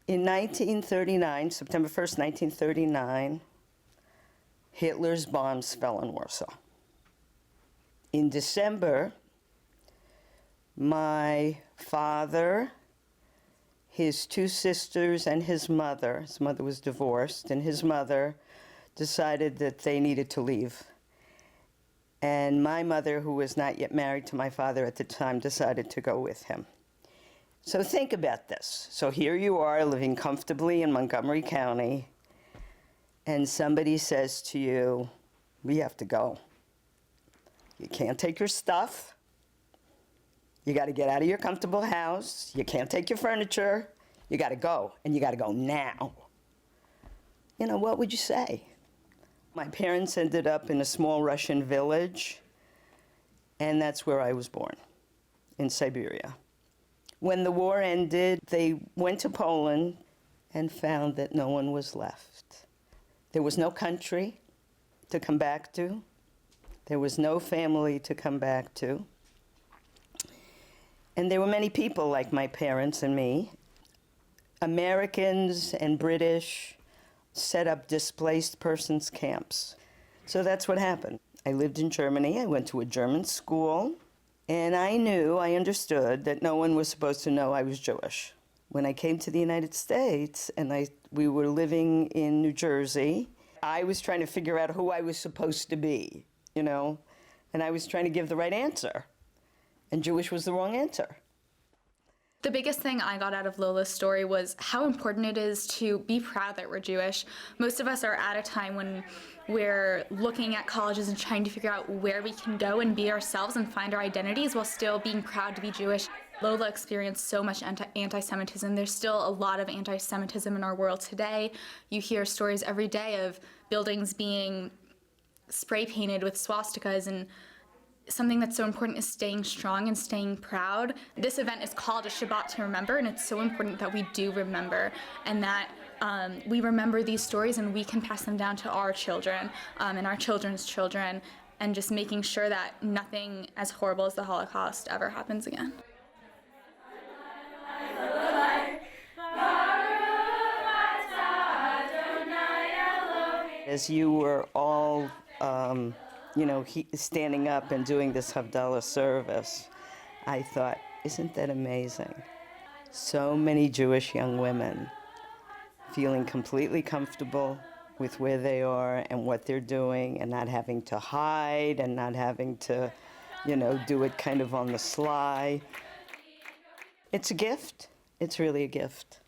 In 1939, September 1st, 1939, Hitler's bombs fell on Warsaw. In December, my father, his two sisters, and his mother was divorced, and his mother decided that they needed to leave. And my mother, who was not yet married to my father at the time, decided to go with him. So think about this. So here you are living comfortably in Montgomery County, and somebody says to you, we have to go. You can't take your stuff. You got to get out of your comfortable house. You can't take your furniture. You got to go, and you got to go now. You know, what would you say? My parents ended up in a small Russian village, and that's where I was born, in Siberia. When the war ended, they went to Poland and found that no one was left. There was no country to come back to. There was no family to come back to. And there were many people like my parents and me. Americans and British set up displaced persons camps. So that's what happened. I lived in Germany. I went to a German school. And I understood that no one was supposed to know I was Jewish. When I came to the United States and we were living in New Jersey, I was trying to figure out who I was supposed to be, you know, and I was trying to give the right answer. And Jewish was the wrong answer. The biggest thing I got out of Lola's story was how important it is to be proud that we're Jewish. Most of us are at a time when we're looking at colleges and trying to figure out where we can go and be ourselves and find our identities while still being proud to be Jewish. Lola experienced so much anti-Semitism. There's still a lot of anti-Semitism in our world today. You hear stories every day of buildings being spray painted with swastikas, and something that's so important is staying strong and staying proud. This event is called a Shabbat to remember, and it's so important that we do remember, and that we remember these stories and we can pass them down to our children and our children's children, and just making sure that nothing as horrible as the Holocaust ever happens again. As you were all standing up and doing this Havdalah service, I thought, isn't that amazing? So many Jewish young women feeling completely comfortable with where they are and what they're doing, and not having to hide and not having to, do it kind of on the sly. It's a gift. It's really a gift.